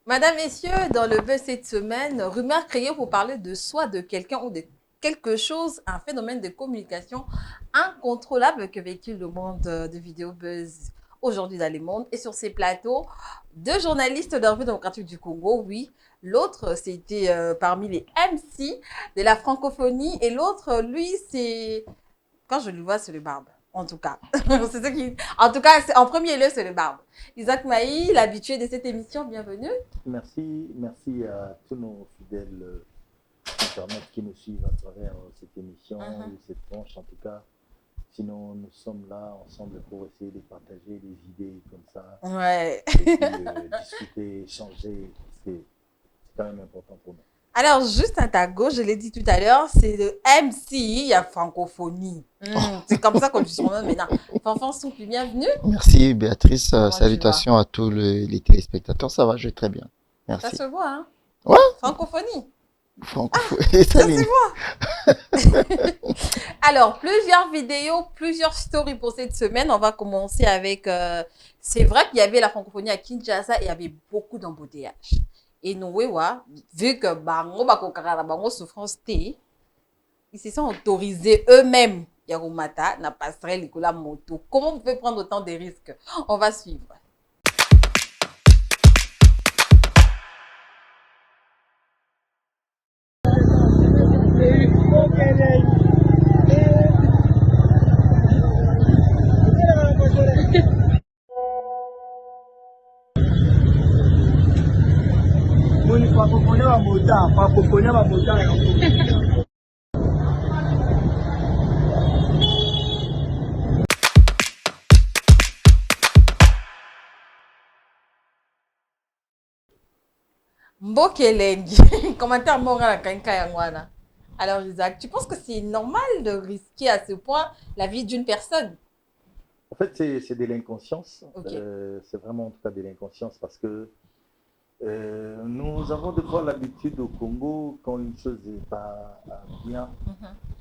Madame, messieurs, dans le buzz cette semaine, rumeur créée pour parler de soi, de quelqu'un ou de quelque chose, un phénomène de communication incontrôlable que véhicule le monde de vidéo buzz aujourd'hui dans les mondes. Et sur ces plateaux, deux journalistes de la République démocratique du Congo, oui. L'autre, c'était parmi les MC de la francophonie. Et l'autre, lui, c'est... Quand je le vois, c'est le barbe. En tout cas, c'est ce qui... En tout cas, en premier lieu, c'est le barbe. Isaac Maï, l'habitué de cette émission, bienvenue. Merci à tous nos fidèles internautes qui nous suivent à travers cette émission ou cette tranche en tout cas. Sinon, nous sommes là ensemble pour essayer de partager des idées comme ça. Ouais. Et puis discuter, échanger, parce que c'est quand même important pour nous. Alors, juste à ta gauche, je l'ai dit tout à l'heure, c'est le MC, il y a francophonie. C'est comme ça qu'on le surnomme maintenant. Fanfan Soupi, bienvenue. Merci Béatrice, Comment tu vas? salutations à tous les téléspectateurs, ça va, je vais très bien. Ça Merci. se voit, hein? Ouais, Francophonie. francophonie, Ça se voit. Alors, plusieurs vidéos, plusieurs stories pour cette semaine. On va commencer avec... c'est vrai qu'il y avait la francophonie à Kinshasa et il y avait beaucoup d'embouteillages. Et nous, vu que bango bakokara bango souffrance T, ils se sont autorisés eux-mêmes Yarumata na passerelle la moto. Comment vous pouvez prendre autant de risques? On va suivre. Mbokelengi, commentaire moral à Kanka Yangwana. Alors Isaac, tu penses que c'est normal de risquer à ce point la vie d'une personne? En fait, c'est de l'inconscience. Ok. C'est vraiment en tout cas de l'inconscience parce que nous avons des fois l'habitude au Congo, quand une chose n'est pas bien,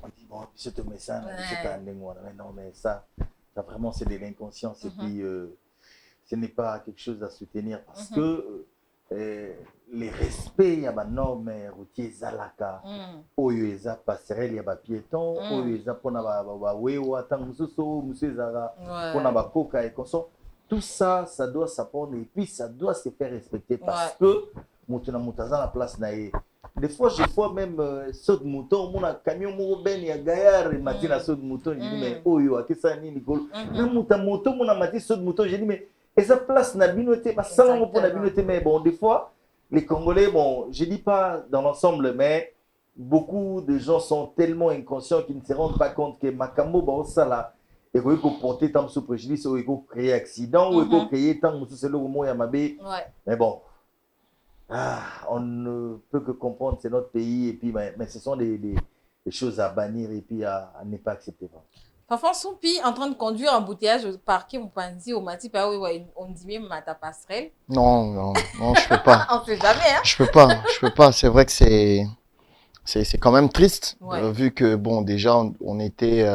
on dit bon, je te mets ça, je te mets mais non, mais ça vraiment c'est de l'inconscience et puis ce n'est pas quelque chose à soutenir parce que les respects, il y a des normes routiers zalaka, oyo eza passerelle, il y a des piétons, oyo eza pona ba wewa tant mususu monsieur zara pona ba koka et consort. Tout ça, ça doit s'apprendre et puis ça doit se faire respecter parce que mutuna mutaza la place nae. Des fois, je vois même saut de mouton, mon camion mon ben ya gaillard et matina saut de mouton, je dis mais oyo akisa ni nikolo. Même muta moto mon amati saut de mouton, je dis mais esa place na binoté, pas ça pour na binoté mais bon des fois les Congolais, bon, je dis pas dans l'ensemble mais beaucoup de gens sont tellement inconscients qu'ils ne se rendent pas compte que makambo ba osala et que vous porter tant sous préjudice ou que créer accident ou que créer tant sous c'est le mot ya mabé. Mais bon, on ne peut que comprendre c'est notre pays et puis mais ce sont des choses à bannir et puis à ne pas accepter. Fanfan Soupi en train de conduire un embouteillage au parquet Mpanzi au Mati on dit même Mata passerelle. Non, je peux pas. On sait jamais, hein? Je peux pas. C'est vrai que c'est quand même triste, vu que bon, déjà on était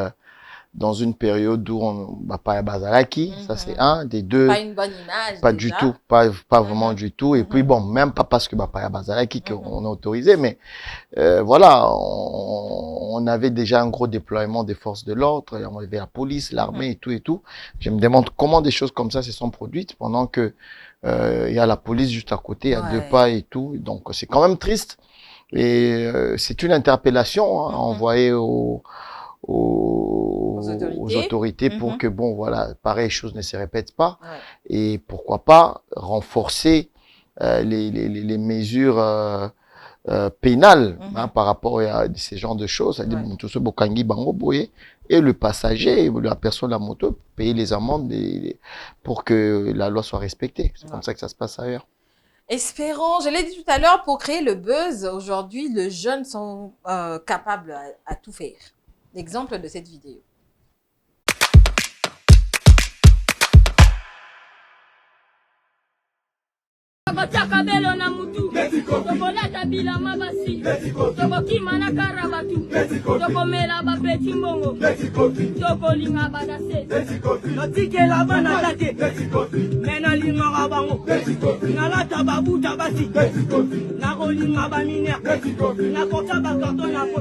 dans une période où on va pas à Bazalaki, ça c'est un des deux. Pas une bonne image. Pas déjà. du tout, pas vraiment du tout. Et puis bon, même pas parce que Bapaya Bazalaki qu'on a autorisé, mais voilà, on avait déjà un gros déploiement des forces de l'ordre, on avait la police, l'armée et tout et tout. Je me demande comment des choses comme ça se sont produites pendant que il y a la police juste à côté, à deux pas et tout. Donc c'est quand même triste. Et c'est une interpellation envoyée aux autorités pour que, bon, voilà, pareille chose ne se répète pas. Et pourquoi pas renforcer les mesures pénales par rapport à ces genres de choses. Et le passager, la personne, la moto, payer les amendes pour que la loi soit respectée. C'est comme ça que ça se passe ailleurs. Espérons, je l'ai dit tout à l'heure, pour créer le buzz, aujourd'hui, les jeunes sont capables à tout faire. L'exemple de cette vidéo. Tokotiaka belo na mutu. Tokoleta bilama basi. Tokokima na karabatu. Tokomela bapeti mbongo. Tokolinga badase. Notikela bana tate. Mena linga bango. Nalata babuta basi. Nakolinga baminia. Nakota bakarton na po.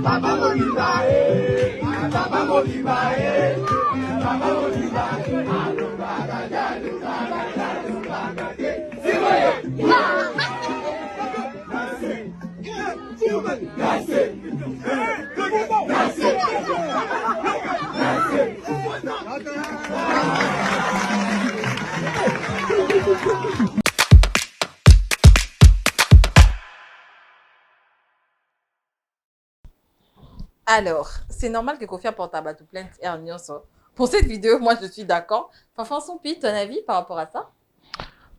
Baba Molibae, Baba Molibae, Baba Molibae, Alors, c'est normal que Kofi apporte à Batou plainte et en nyonso. Pour cette vidéo, moi, je suis d'accord. Enfin, son pire, ton avis par rapport à ça?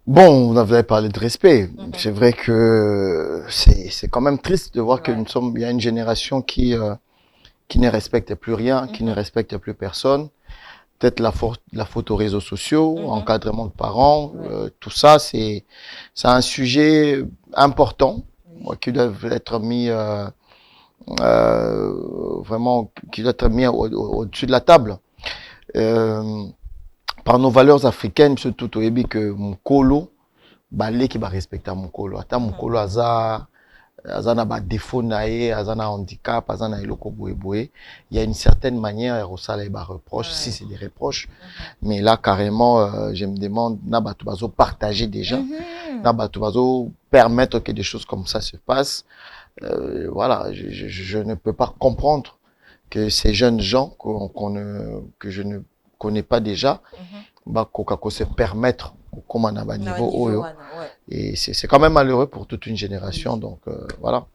Bon, vous avez parlé de respect. C'est vrai que c'est quand même triste de voir qu'il y a une génération qui ne respecte plus rien, qui ne respecte plus personne. Peut-être la faute aux réseaux sociaux, encadrement de parents, tout ça, c'est un sujet important qui doit être mis vraiment, qui doit être mis au-dessus de la table. Par nos valeurs africaines, surtout au Ebi que mon colo, balé qui va respecter mon colo. Attends, mon colo aza na ba défaut naé, aza na handicap, aza na eloko boé. Il y a une certaine manière, ça là ba reproche, si c'est des reproches. Mais là carrément, je me demande, na ba tubazo partager déjà, na ba tubazo permettre que des choses comme ça se passent. Voilà, je ne peux pas comprendre que ces jeunes gens que je ne connais pas déjà, qu'on se permettre comme on a un niveau haut. Et c'est quand même malheureux pour toute une génération. Donc voilà.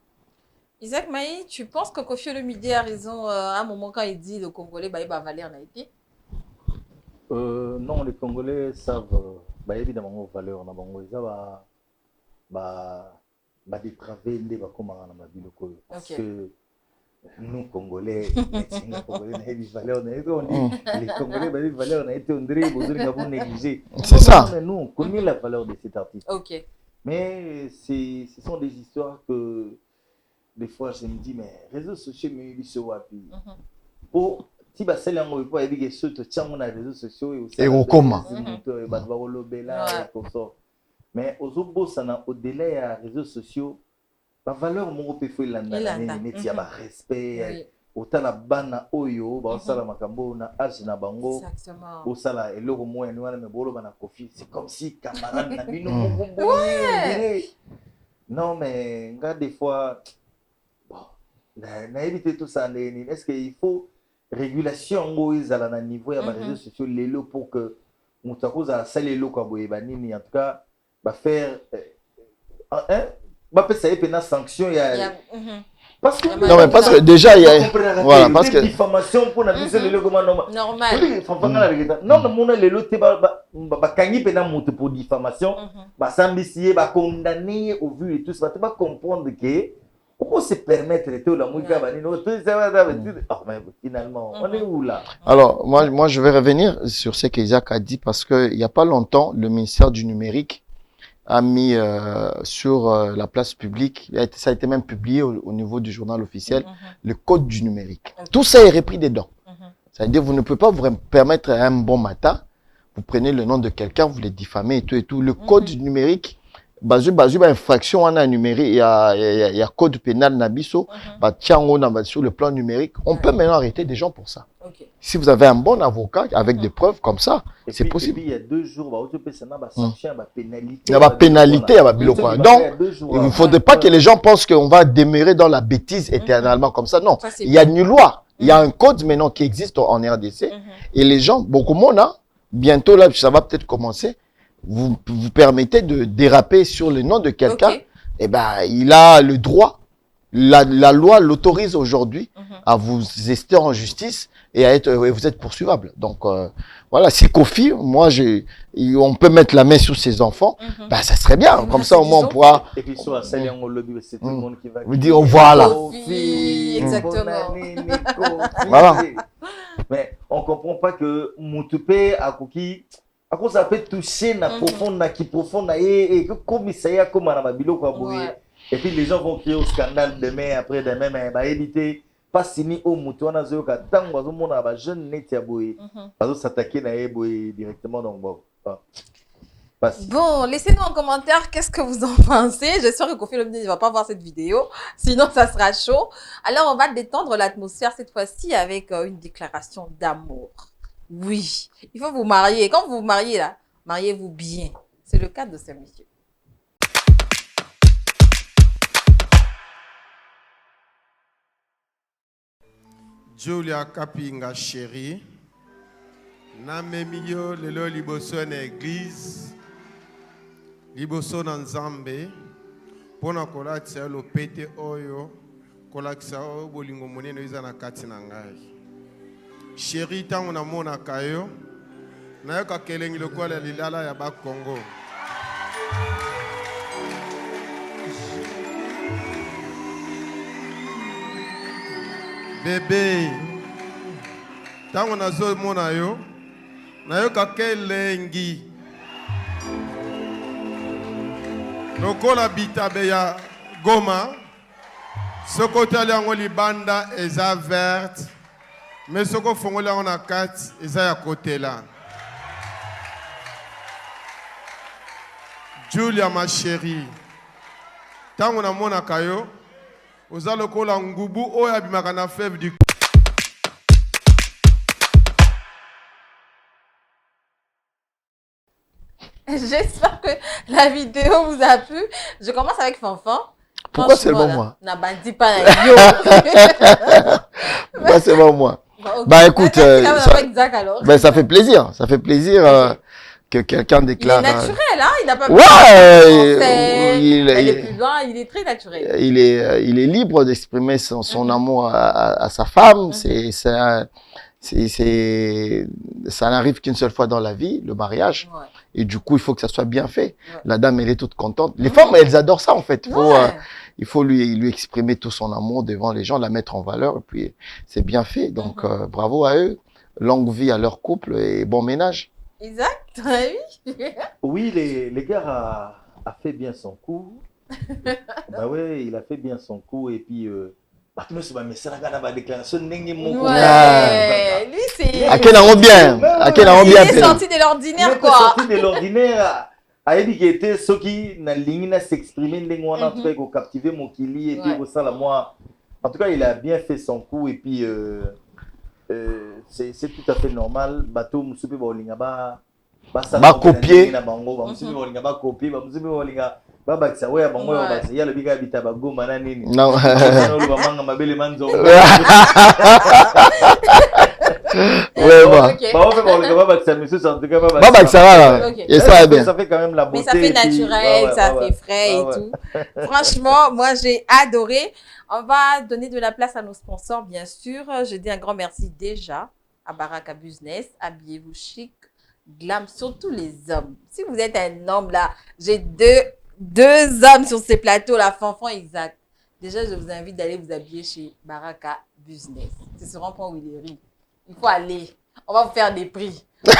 Isaac Maï, tu penses que Kofi Olomide a raison à un moment quand il dit le Congolais va valer en Haïti? Non, les Congolais savent évidemment valeur na bango dépravé des bakomanga na mabiloko parce que nous Congolais les Congolais les valeurs n'a été on négligé. C'est ça. Mais nous on connaît la valeur de cet artiste. OK. Mais ce sont des histoires que des fois je me dis mais réseaux sociaux mais ils sont wapi. Pour si ba sel yango po ebi ke soto tchango na réseaux sociaux et au comment ba lobela comme ça. Mais aux obosana au-delà des réseaux sociaux, la valeur mon peut faire l'andana neti ya ba respect otala bana oyo ba sala makambo na age na bango o sala eloko moya ni wana me bolo bana Kofi c'est comme si camarade na bino non mais nga des fois bon na éviter tout ça est-ce qu'il faut régulation ngo ezala na niveau ya ba réseaux sociaux lelo pour que mutako za sala eloko aboyeba nini en tout cas va faire va faire ça et sanction parce que non mais parce que déjà il y a voilà parce que diffamation pour la mise le comment normal non mon le loté ba kangi pena moto pour diffamation ba sambisier ba condamner au vu et tout ça tu vas comprendre que pourquoi se permettre de tout la musique finalement on est où là? Alors moi je vais revenir sur ce qu'Isaac a dit parce que il y a pas longtemps le ministère du numérique a mis sur la place publique, ça a été même publié au niveau du journal officiel, le code du numérique. Tout ça est repris dedans. C'est-à-dire vous ne pouvez pas vous permettre un bon matin, vous prenez le nom de quelqu'un, vous le diffamez et tout et tout. Le code du numérique, infraction on a numérique, il y a code pénal nabiso, sur le plan numérique, on peut maintenant arrêter des gens pour ça. Si vous avez un bon avocat avec des preuves comme ça, c'est possible. Et puis il y a 2 jours, il y a la pénalité, donc il ne faudrait pas que les gens pensent qu'on va demeurer dans la bêtise éternellement comme ça. Non, il y a une loi, il y a un code maintenant qui existe en RDC et les gens, beaucoup moins, bientôt là, ça va peut-être commencer. Vous permettez de déraper sur le nom de quelqu'un, et ben il a le droit, la loi l'autorise aujourd'hui à vous ester en justice et vous êtes poursuivable. Donc voilà, c'est Kofi, moi on peut mettre la main sur ses enfants, ben ça serait bien, comme ça au moins on pourra. Et puis sur la scène c'est tout le monde qui va vous dire voilà. Exactement. Voilà. Mais on ne comprend pas que Moutoupe a cookie. À cause ça peut toucher na profonde, na qui profonde, et comme ça y a comme à Mabilo quoi. Et puis les gens vont crier au scandale demain, après-demain, mais bah éviter. Pas signé au mouton na zoka tant oiseau mon aba jeune netia boy oiseau s'attaquer na boy directement donc bon. Bon, laissez-nous en commentaire qu'est-ce que vous en pensez. J'espère que Kofi Olomide ne va pas voir cette vidéo, sinon ça sera chaud. Alors on va détendre l'atmosphère cette fois-ci avec une déclaration d'amour. Oui, il faut vous marier. Quand vous vous mariez là, mariez-vous bien. C'est le cas de ce monsieur. Julia Kapinga chérie, namemio lelo liboso na église, liboso na Nzambe, pona kolatisa lopete oyo, kolakisa oyo bolingo monene eza na kati na ngai. Chérie, tango namona kayo, nayoka kelengi lokola lilala ya ba Congo. Bébé, tango nazo mona yo, nayoka kelengi. Lokola bitabe ya Goma, soko tali yango libanda eza verte, mais soko fongola yango na kati eza ya kotela. Julia ma chérie, tango namona kayo, oza lokola ngubu oyo abimaka na fleuve du J'espère que la vidéo vous a plu. Je commence avec Fanfan. Pourquoi seulement moi? N'a bandi pas la yo. Pourquoi seulement moi? Bah, okay. Bah écoute, ça fait plaisir. Ça fait plaisir que quelqu'un déclare. Il est naturel, hein? Il n'a pas il est plus loin, il est très naturel. Il est libre d'exprimer son amour à sa femme. Ça n'arrive qu'une seule fois dans la vie, le mariage. Ouais. Et du coup, il faut que ça soit bien fait. Ouais. La dame, elle est toute contente. Les femmes, elles adorent ça, en fait. Il faut lui exprimer tout son amour devant les gens, la mettre en valeur. Et puis, c'est bien fait. Donc, bravo à eux. Longue vie à leur couple et bon ménage. Exact, oui. Oui, les gars a fait bien son coup. Bah ouais, il a fait bien son coup. Et puis... lui c'est... À quel endroit bien? Il est sorti de l'ordinaire, quoi. Il est sorti de l'ordinaire. Il était ceux qui n'ont pas s'exprimer, pour captiver mon kili et puis pour ça, moi. En tout cas, il a bien fait son coup et puis c'est tout à fait normal. Bateau, Moussoupi, Bolingaba, copier. Baba ça ouais bon moi il y a le biga bitabago manani non bamanga mabele manzo ouais baba ça monsieur en tout cas baba ça va et ça va bien ça fait quand même la beauté mais ça fait naturel ça fait frais et tout franchement moi j'ai adoré. On va donner de la place à nos sponsors bien sûr. Je dis un grand merci déjà à Baraka Business. Habillez-vous chic, glam, surtout les hommes. Si vous êtes un homme là, j'ai deux hommes sur ces plateaux, la Fanfan exact. Déjà, je vous invite d'aller vous habiller chez Baraka Business. C'est sur un point où il est riche. Il faut aller. On va vous faire des prix. On va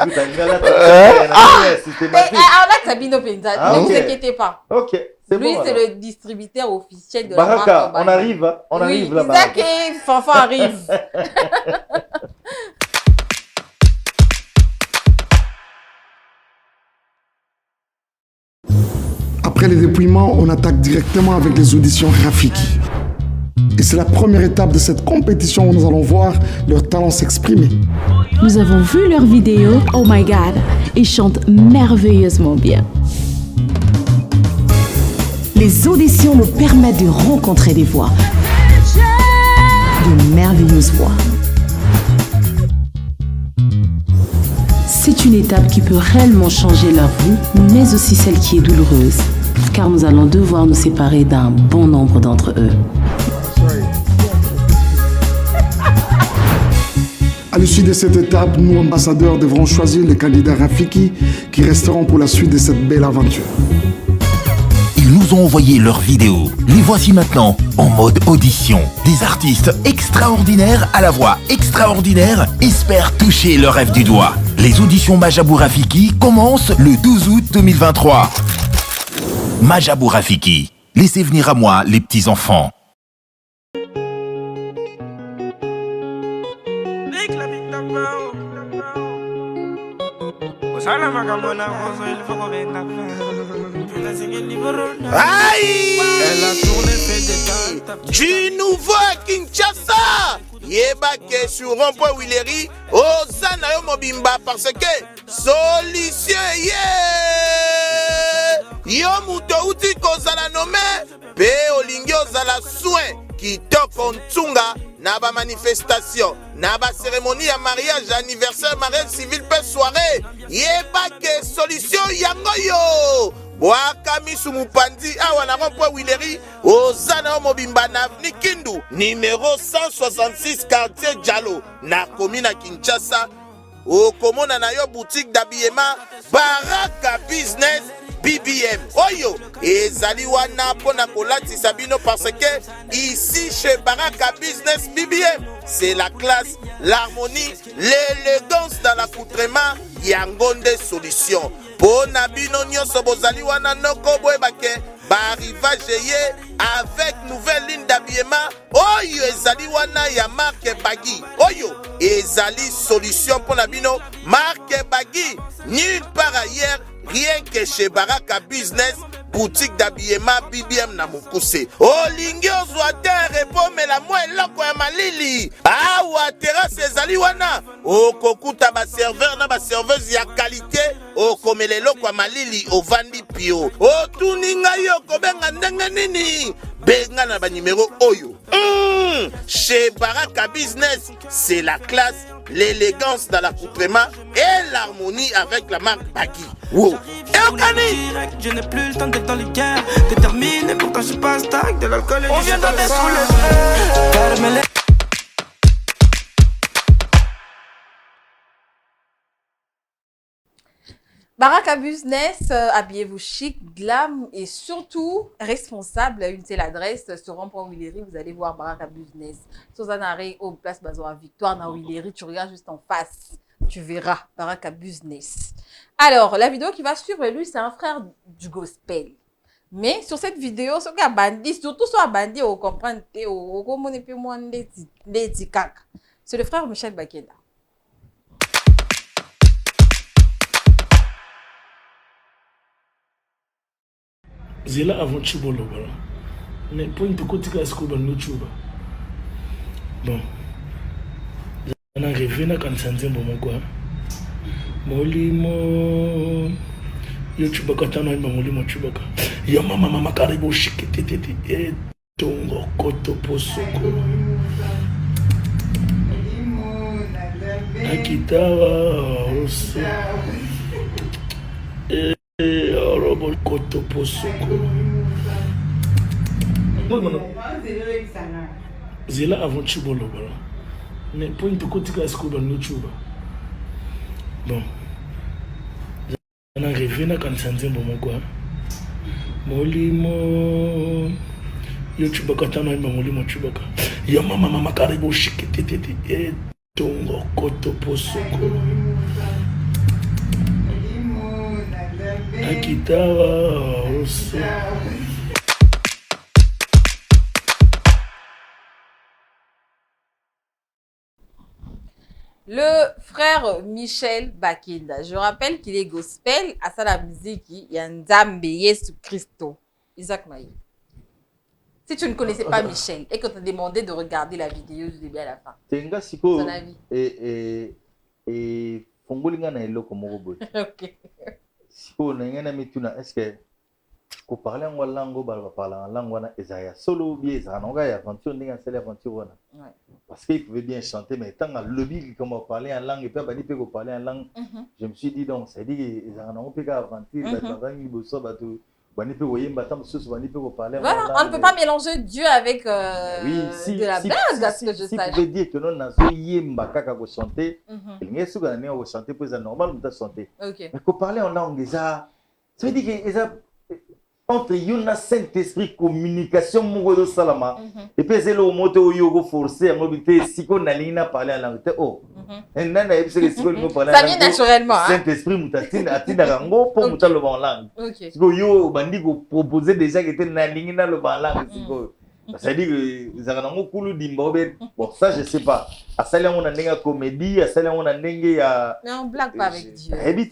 se... Ne vous inquiétez pas. Ok. Lui, c'est le distributeur officiel de Baraka, la marque. On arrive là-bas. Isaac et Fanfan arrive. Après les dépouillements, on attaque directement avec les auditions Rafiki. Et c'est la première étape de cette compétition où nous allons voir leurs talents s'exprimer. Nous avons vu leurs vidéos. Oh my God, ils chantent merveilleusement bien. Les auditions nous permettent de rencontrer des voix. De merveilleuses voix. C'est une étape qui peut réellement changer leur vie, mais aussi celle qui est douloureuse, car nous allons devoir nous séparer d'un bon nombre d'entre eux. À l'issue de cette étape, nous, ambassadeurs, devrons choisir les candidats Rafiki qui resteront pour la suite de cette belle aventure. Ils nous ont envoyé leurs vidéos. Les voici maintenant en mode audition. Des artistes extraordinaires à la voix extraordinaire espèrent toucher leur rêve du doigt. Les auditions Majabou Rafiki commencent le 12 août 2023. Majabou Rafiki, laissez venir à moi les petits-enfants. Aïe! Du nouveau à Kinshasa! Yeba ke sur rond-point Willery, Osana yo mobimba parce que solution yo muto uti kozala nome pe olingi ozala soin kitoko ntunga na ba manifestation na ba cérémonie ya mariage anniversaire mariage civil pe soirée yeba ke solution yango yo Boaka misu mupandi awa na rond-point Willery Osana mobimba na avenue Kindu numéro 166 quartier Diallo na commune Kinshasa okomona na yo boutique d'habillement Baraka Business BBM oyo ezali wana pona kolatisa bino parce que ici chez Baraka Business BBM c'est la classe, l'harmonie, l'élégance dans l'accoutrement yangonde solution pona bino nyonso bozali wana noko boyebake arrivage avec nouvelle ligne d'habillement oyo ezali wana ya marque Baggy oyo ezali solution pona bino marque Baggy nulle part ailleurs rien que chez Baraka Business boutique d'habillement BBM na Mukuse olingi ozwa te repomela mwa eloko ya malili awa terrasse ezali wana okokuta ba serveur na ba serveuse ya qualité okomela eloko ya malili ovandi pio otuninga yo kobenga ndenge nini benga na ba numéro oyo chez Baraka Business c'est la classe, l'élégance dans l'accoutrement et l'harmonie avec la marque Baggy. Wow. Je n'ai plus le temps d'être dans les guerres. Déterminé, pourtant je passe tag de l'alcool et on vient de sous les Baraka Business, habillez-vous chic, glam et surtout responsable. Une seule adresse sur rond-point Willery, vous allez voir Baraka Business. Sozanare au place Bazoa Victoire dans Willery, tu regardes juste en face, tu verras Baraka Business. Alors, la vidéo qui va suivre, lui, c'est un frère du gospel. Mais sur cette vidéo, ce qu'il bandit, surtout sur bandit, on comprend, c'est le frère Michel Bakenda. Zela avant Chibolo, voilà. Mais pour une petite casco dans le Chuba. Bon. On a rêvé na kansanze bon quoi. Molimo. Yo Chuba katana ima molimo Chuba ka. Yo mama karibu shikitete e tongo koto posoko. Akitawa oso. Robo koto posoko. Zela avant Chibolo, voilà. Mais pour une petite casco dans le Chuba. Bon. On a rêvé na kansanze bon quoi. Molimo. Yo Chuba katana ima molimo Chuba ka. Yo mama karibu shikitete e tongo koto posoko. Akitawa oso. Le frère Michel Bakenda, je rappelle qu'il est gospel, à ça la musique, il y a Nzambe Yesu Christo. Isaac Maï. Si tu ne connaissais pas Michel et que tu as demandé de regarder la vidéo du début à la fin, ton avis? Et Fongolinga na eloko moko boy. Ok. Siko na ngana mituna est-ce que ko parler en langue ba parler en langue wana ezaya solo bien ça na ya aventure ndinga c'est l'aventure wana. Ouais. Parce qu'il pouvait bien chanter mais tant le lobby comment parler en langue et puis bani peut parler en langue. Je me suis dit donc c'est dit ça na on peut aventure ba vangi boso ba tout bani peut yemba tam sous bani peut parler. Voilà, on ne peut pas mélanger Dieu avec de la blague à ce que je sache. Si vous dire que non na so yemba kaka ko chanter, il n'y a pas de ko chanter pour ça normal on doit chanter. OK. Mais ko parler en langue ça veut dire que entre Yuna Saint-Esprit communication mon salama et puis c'est le mot où yo forcer à mobilité si qu'on a ligne parler en langue oh nana et c'est que nous parler ça vient naturellement Saint-Esprit mutatine atina rango pour mutal le en langue si yo bandi go proposer déjà que était na ligne dans le langue si ça veut dire que zarango kulu dimbobe bon ça je sais pas à ça on a nenga comédie à ça on a nenga mais on blague pas avec Dieu je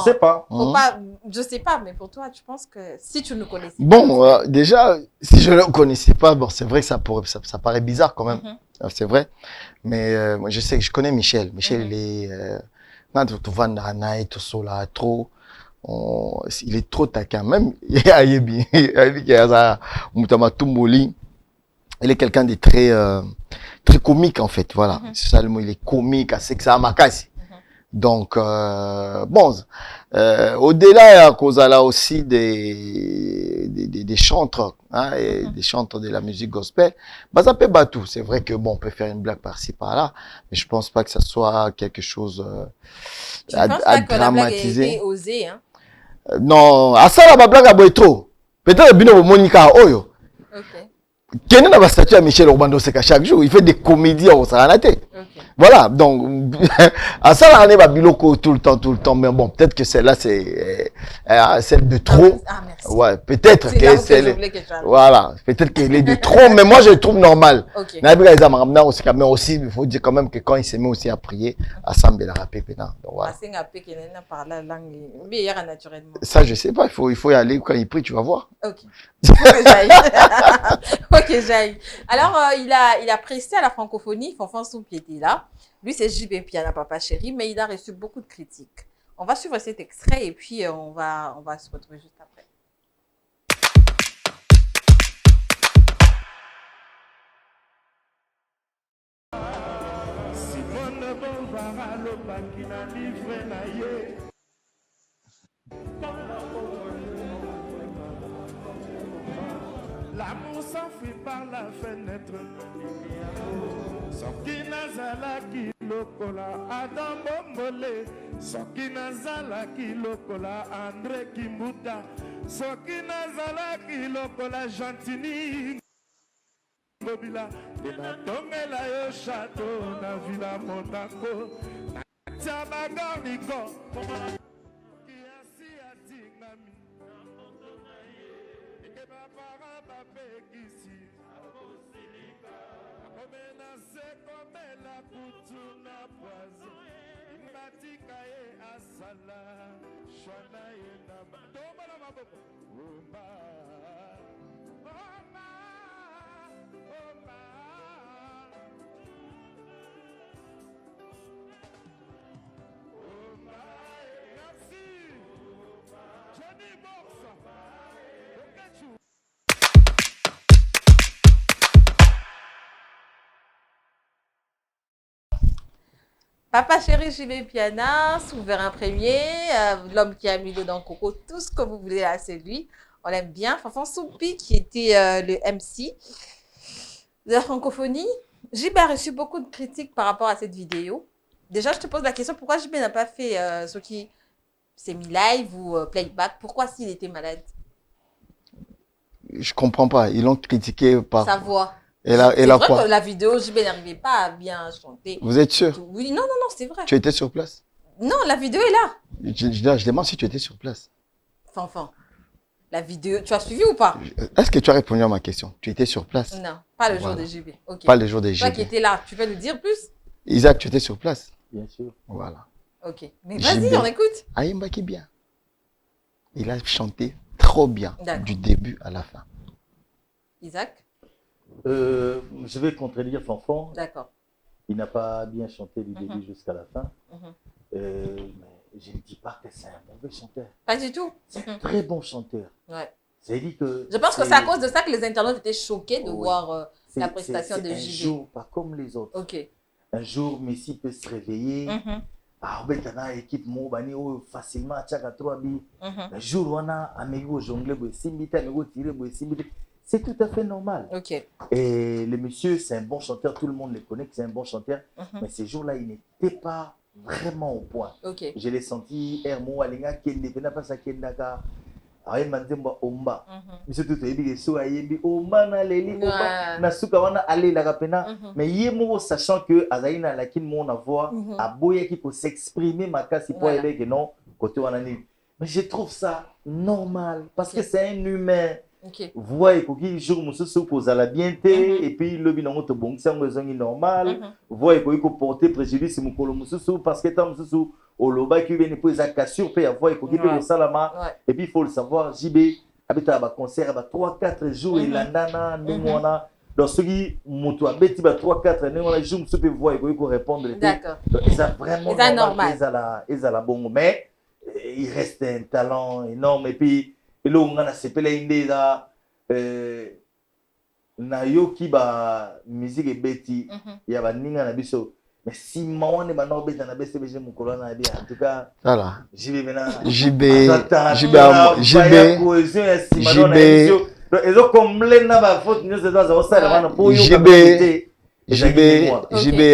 sais pas faut pas je sais pas mais pour toi tu penses que si tu ne connaissais pas bon déjà si je ne le connaissais pas bon c'est vrai que ça paraît bizarre quand même c'est vrai mais moi je sais que je connais Michel il est quand tu vas dans tout cela trop il est trop taquin même il est quelqu'un de très comique en fait voilà c'est ça le mot il est comique c'est que ça makasi donc bon au-delà à cause là aussi des chantres hein, et des chantres de la musique gospel bah ça peut battre c'est vrai que bon on peut faire une blague par-ci par-là mais je pense pas que ça soit quelque chose à dramatiser. La blague a été osée, hein? Non, à ça la blague a beau trop. Peut-être bino Monica Oyo. OK. Quel est la statue à Michel Urbando Seka chaque jour, il fait des comédies au Saranate. Voilà, donc à ça la va biloko tout le temps mais bon, peut-être que celle-là c'est celle de trop. Ouais, peut-être que c'est voilà, peut-être qu'elle est de trop mais moi je le trouve normal. Mais aussi il faut dire quand même que quand il se met aussi à prier, à Sambé la rapper pénal. Donc voilà. Ça je sais pas, il faut y aller quand il prie, tu vas voir. OK. Ok, j'aille. Alors, il a pressé à la francophonie, Fanfan Soupi était là. Lui, c'est JB Piana, Papa Chéri, mais il a reçu beaucoup de critiques. On va suivre cet extrait et puis on va se retrouver juste après. L'amour s'enfuit par la fenêtre. Soki nazalaki lokola Adam Bombole, soki nazalaki lokola André Kimbuta, soki nazalaki lokola Gentini Bobila, natongela yo château na Villa Monaco, natia bagarniko kiasi atingami. Papa Chéri, JB Piana, souverain premier, l'homme qui a mis le dans Coco, tout ce que vous voulez là, c'est lui. On l'aime bien. Fanfan Soupi, qui était le MC de la francophonie. JB a reçu beaucoup de critiques par rapport à cette vidéo. Déjà, je te pose la question, pourquoi JB n'a pas fait ce qui s'est mis live ou playback? Pourquoi s'il était malade? Je comprends pas. Ils l'ont critiqué par... Sa voix. Et là vrai quoi? Que la vidéo, JB n'arrivait pas à bien chanter. Vous êtes sûr? Oui, non, c'est vrai. Tu étais sur place? Non, la vidéo est là. Je demande si tu étais sur place. Fanfan, la vidéo, tu as suivi ou pas? Est-ce que tu as répondu à ma question? Tu étais sur place? Non, pas le jour de JB. Okay. Pas le jour de JB. Toi qui étais là, tu peux nous dire plus? Isaac, tu étais sur place? Bien sûr. Voilà. Ok, mais vas-y, on écoute. Aïmba qui bien. Il a chanté trop bien, du début à la fin. Isaac? Je vais contredire Fanfan. D'accord. Il n'a pas bien chanté du début jusqu'à la fin. Mais je ne dis pas que c'est un mauvais chanteur. Pas du tout. C'est un très bon chanteur. Ouais. C'est-à-dire que... Je pense que c'est à cause de ça que les internautes étaient choqués de voir la prestation de JB. Un jour, pas comme les autres. Ok. Un jour, Messi peut se réveiller. Ah, on a une équipe facilement à 3 billes. Un jour, on a un amigo jonglé, c'est tout à fait normal. Okay. Et le monsieur, c'est un bon chanteur, tout le monde le connaît que c'est un bon chanteur. Mais ces jours-là, il n'était pas vraiment au point. Okay. Je l'ai senti, Hermo, Alinga, Kende, Penapasa Kendaka. aye manzemba omba biso tout yebi ke so ayebi omba na leli omba na suka wana alela kapena mais ye moko sachant que azali na lakin mon avoir aboya qui peut s'exprimer makasi pour aider que non côté wana ni mais je trouve ça normal parce que c'est un humain. Voyez que jour mususu kozala bien te et puis lobi nango to bongisa ngo ezongi normal voyez que porter préjudice mukolo mususu parce que tant mususu oloba ki bene po ezaka sur pe voyez que pe salama et puis il faut le savoir JB habita ba concert ba 3-4 jours ilandana ndimona donc ce qui moto abeti ba 3-4 ndimona jour mususu pe voyez que répondre donc ça vraiment normal ezala bongo mais il reste un talent énorme et puis elo ngana sepela indeza na yoki ba musique ebeti ya ba ninga na biso mais si mawane ba no beta na BCBG mukolo na bien en tout cas voilà JB ezo komble na ba faute news de dans ça la pour JB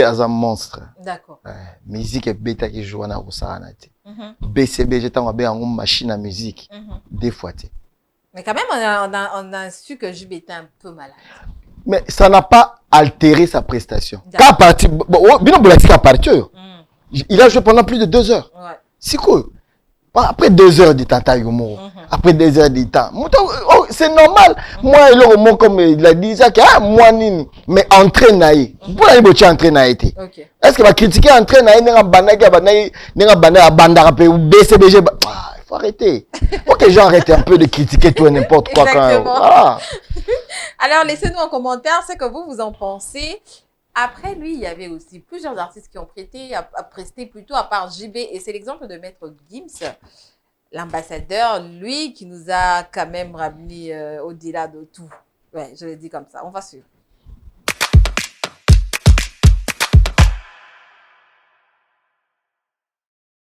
as un monstre. D'accord. Musique beta qui joue na osana te. BCBG tant ba en machine à musique des fois te. Mais quand même on a su que JB était un peu malade. Mais ça n'a pas altéré sa prestation. Quand parti bien bolaki à partir. Il a joué pendant plus de 2 heures. Ouais. C'est cool. Après 2 heures de temps, après 2 heures de temps, c'est normal. Moi, le mot comme il a dit, ça, moi, mais entraîner. Pourquoi il faut entraîner? Est-ce qu'il va critiquer entraîner? Il faut arrêter. Il faut que les gens arrêtent un peu de critiquer tout et n'importe quoi. Voilà. Alors, laissez-nous en commentaire ce que vous en pensez. Après lui, il y avait aussi plusieurs artistes qui ont presté plutôt à part JB. Et c'est l'exemple de Maître Gims, l'ambassadeur, lui, qui nous a quand même ramené au-delà de tout. Ouais, je le dis comme ça. On va suivre.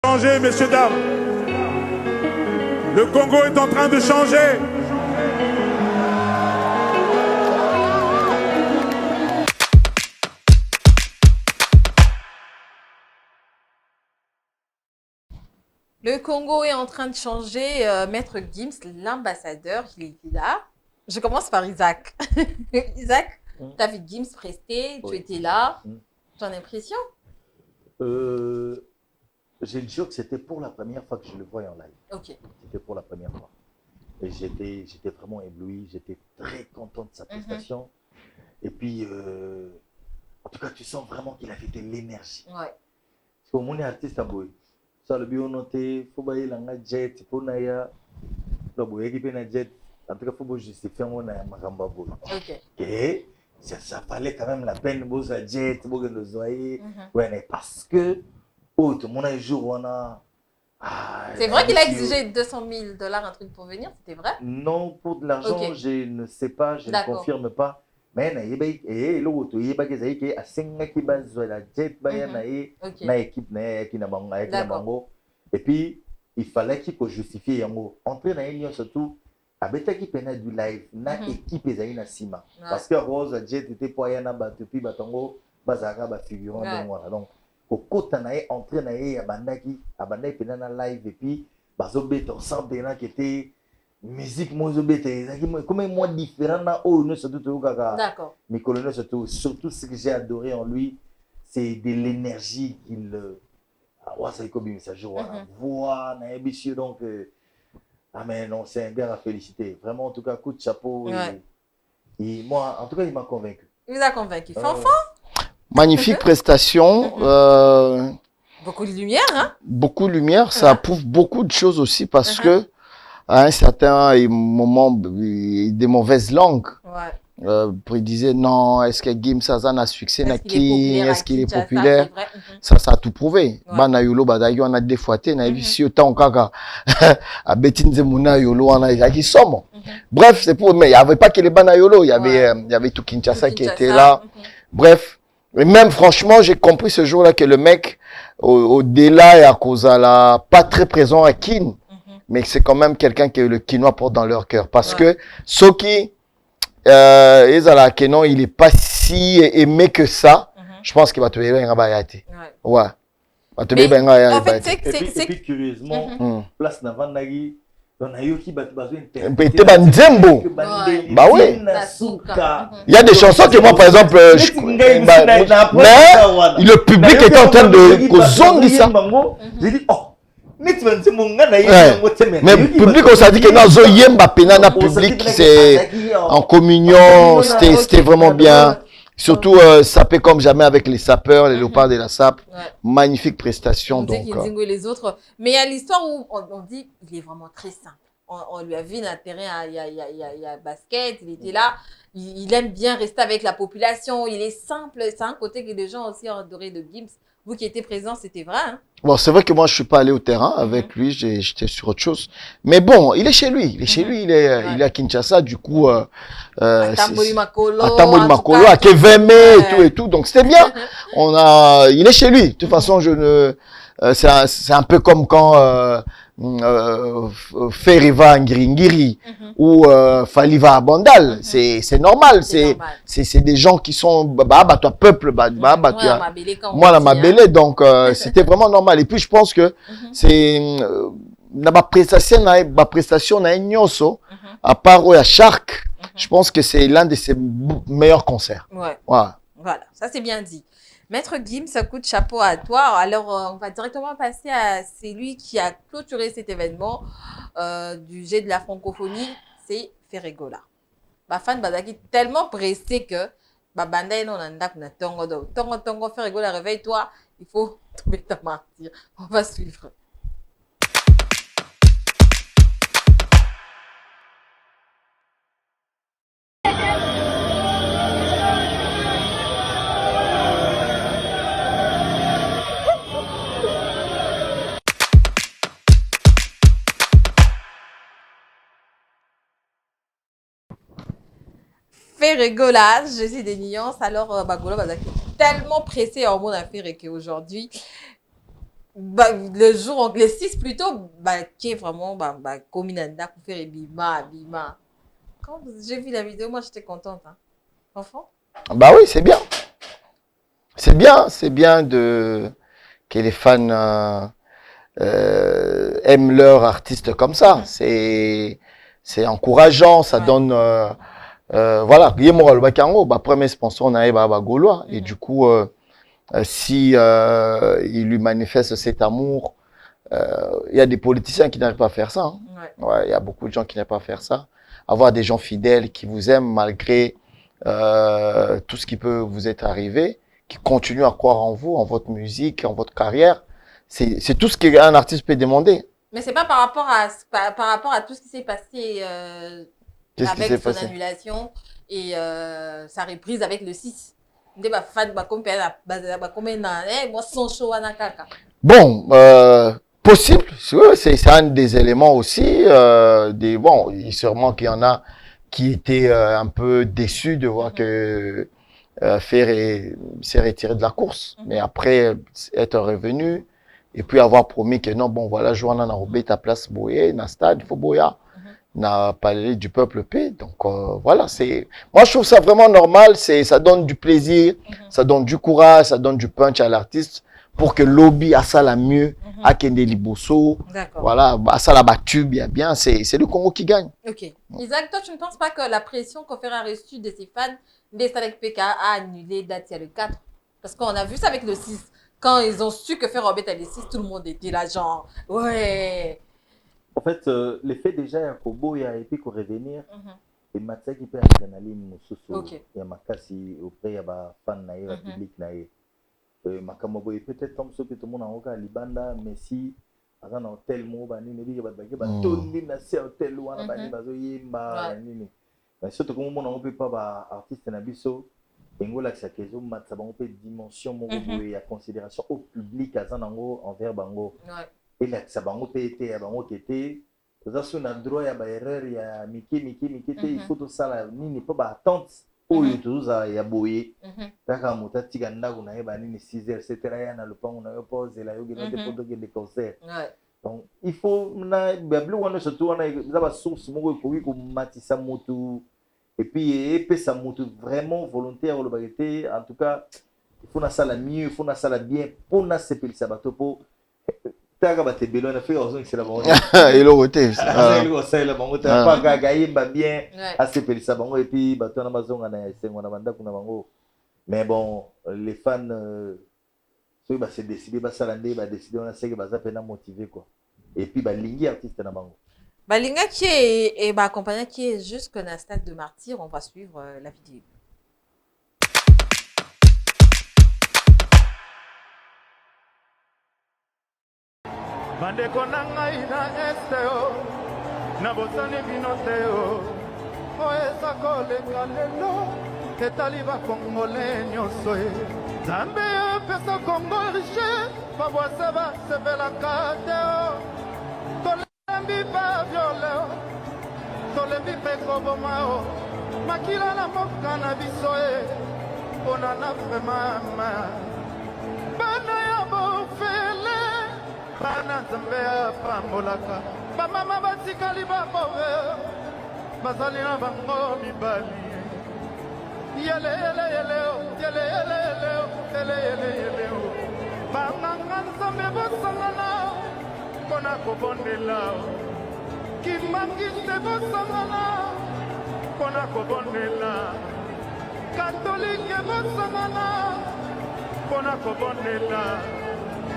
Changer, messieurs, dames. Le Congo est en train de changer. Le Congo est en train de changer. Maître Gims, l'ambassadeur, il est là. Je commence par Isaac. Isaac, tu as vu Gims prester, tu étais là. Ton impression? Je le jure que c'était pour la première fois que je le voyais en live. Ok. C'était pour la première fois. Et j'étais vraiment ébloui. J'étais très content de sa prestation. Et puis, en tout cas, tu sens vraiment qu'il a fait de l'énergie. Ouais. Parce qu'au monde est artiste à Boy. Ça le bio noté, faut bailler la jet, pour naya, le boy qui na jet. En tout cas, faut justifier mon na maramba boy. Ok. Et ça valait quand même la peine de la jet, pour le zoyer. Ouais, mais parce que tout le monde a un jour on a. C'est vrai qu'il a exigé $200 un truc pour venir, c'était vrai? Non, pour de l'argent, je ne sais pas, je ne confirme pas. Mais na yeba l'autre yeba que ça que a senga qui base la jet baya na équipe na qui na bango et puis il fallait qu'il justifie yango entrer na union surtout abeta qui pena du live na équipe ezali na sima parce que Rose jet était pour yana batu puis batango bazaka ba figurant de moi donc kokota na entrer na abandaki pena na live et puis bazo beta ensemble na qui était musique moi comme moi différent na oh nous surtout tout kaka d'accord mes colonels surtout ce que j'ai adoré en lui c'est de l'énergie qu'il ouais ça comme ça joue voix na émission donc ah mais non c'est un gars à féliciter vraiment en tout cas coup de chapeau et moi en tout cas il m'a convaincu. Il vous a convaincu. Fanfan? Magnifique prestation. Beaucoup de lumière, hein? Beaucoup de lumière, ça prouve beaucoup de choses aussi parce que à un certain moment, des mauvaises langues. Il disait non, est-ce que Gims a succès, est-ce qu'il est populaire? Ça a tout prouvé. Bana yolo badagi on a défoité, na visio tant kaka a betinze muna yolo on a qui somme. Bref, c'est pour mais il y avait pas que les bana yolo, il y avait tout Kinshasa qui était là. Bref, et même franchement, j'ai compris ce jour-là que le mec au-delà et à cause de la pas très présent à Kin. Mais c'est quand même quelqu'un que le Kinois porte dans leur cœur. Parce que ceux qui, il est pas si aimé que ça, je pense qu'il va te lever un rabayate. Ouais. Va te lever un rabayate. Et puis, curieusement, place Navandagi, Pété Banzembo. Bah oui. Il y a des chansons que moi, par exemple, mais le public est en train de causer ça. Mais le public, on s'est dit que dans Zoyemba Penana public, c'est en communion, c'était vraiment bien. Surtout sapé comme jamais avec les sapeurs, les léopards de la sape. Magnifique prestation. Donc, les autres. Mais il y a l'histoire où on dit il est vraiment très simple. On lui a vu dans le terrain, il y a basket, il était là. Il aime bien rester avec la population. Il est simple. C'est un côté que les gens aussi ont adoré de Gims. Vous qui étiez présent, c'était vrai. Hein? Bon, c'est vrai que moi, je suis pas allé au terrain avec lui. J'étais sur autre chose. Mais bon, il est chez lui. Il est chez lui. Il est à Kinshasa. Du coup, à Tamboli Makolo, à Keveme et tout. Donc, c'était bien. Il est chez lui. De toute façon, c'est un peu comme quand, Feriva Ngiri ou Faliva à Bandal, c'est normal, c'est des gens qui sont toi peuple, moi la Mabélé, donc c'était vraiment normal. Et puis je pense que c'est la prestation na Nyoso, à part à Shark, je pense que c'est l'un de ses meilleurs concerts. Voilà, ça c'est bien dit. Maître Gims, ça coûte chapeau à toi. Alors, on va directement passer à celui qui a clôturé cet événement du jet de la francophonie, c'est Ferregola. Ma fan Badaki tellement pressé que Babanda non anda na tongo Ferregola, réveille-toi, il faut tomber ta martyre. On va suivre. Ferregola, je suis des nuances. Alors, Bagola Bazaki tellement pressé en mon affaire et qu'aujourd'hui, le jour, les 6 plutôt, qui est vraiment, Kominanda, pour faire Bima. Quand j'ai vu la vidéo, moi j'étais contente. Hein. Enfant? Bah oui, c'est bien. C'est bien que les fans aiment leur artiste comme ça. C'est encourageant, ça donne. Voilà, premier sponsor on a Gaulois et du coup si il lui manifeste cet amour, il y a des politiciens qui n'arrivent pas à faire ça. Hein. Il y a beaucoup de gens qui n'arrivent pas à faire ça. Avoir des gens fidèles qui vous aiment malgré tout ce qui peut vous être arrivé, qui continuent à croire en vous, en votre musique, en votre carrière. C'est tout ce qu'un artiste peut demander. Mais c'est pas par rapport à tout ce qui s'est passé. Avec son annulation et sa reprise avec le 6. Bon, possible, c'est un des éléments aussi. Sûrement qu'il y en a qui étaient un peu déçus de voir que Ferré s'est retiré de la course. Mais après être revenu et puis avoir promis que non, bon voilà, Joanna n'a robé ta place Boye, na stade, il faut Boya. N'a parlé du peuple paix. Donc voilà, moi je trouve ça vraiment normal, ça donne du plaisir, ça donne du courage, ça donne du punch à l'artiste pour que lobby à ça la mieux, à Kendeli Bosso, voilà, à ça la battu bien, c'est le Congo qui gagne. OK. Isaac, toi tu ne penses pas que la pression qu'Ofer a reçue de ses fans, Salek PK a annulé date le 4? Parce qu'on a vu ça avec le 6. Quand ils ont su que faire Robert à le 6, tout le monde était là genre ouais. En fait, l'effet déjà, il y a Kobo, il y a et puis qu'on revenir. Et Mathieu qui peut adrénaline, il y a Makasi, auprès, il y a fan, il y a public. Makamobo, peut-être comme ceux que tout le monde a encore à Libanda, mais si, par exemple, tel mot, il y a Tony, tel ou mais surtout, comme on ne peut pas artiste Nabiso, et on a une dimension, il y a considération au public, envers Bango. Et là, ça va été à bango qui était. Vous avez un droit à erreur, il y a Mickey, il faut tout ça là, ni pas attente. Oh, il y a tout ça, il y a boyé. D'accord, mon tati ganda, on a eu 6h, etc. Il y a le pan, on a eu pause, il a eu des concerts. Donc, il faut, on a surtout, on a source, mon oui, comme Matissa Motu. Et puis, ça motu vraiment volontaire, en tout cas, il faut ça la mieux, il faut ça la bien, pour nous, c'est le sabato pour. Taka batebelo na fait ozon c'est la bango. Et le côté. C'est la bango ta pas gagaye ba bien Ouais. assez pelisa bango et puis bato na bazonga na esengo na banda kuna bango. Mais bon, les fans ceux bah c'est décidé ba salande ba décidé on a sait que baza pena motivé quoi. Et puis ba lingi artiste na bango. Balinga qui est et bah accompagné qui est jusque dans le stade de martyr, on va suivre la vidéo. bandeko na ngai na este o na bosani bino te o oyo eza koleka lelo etali bakongole nyonso e nzambe epesa kongo riche babwase basepelaka te o tolembi baviole o tolembi mpe koboma o makila na mboka na biso e mpona na vremama bana ya bofele bana nzambe apambolaka bamama batikali babove bazali na bango mibali yeleyeleyeleo yeleyeleyeleo yeleyeleyeleo banganga nzambe bosangana mpona kobondela kimangiste bosangana mpona kobondela katolike bosangana mpona kobondela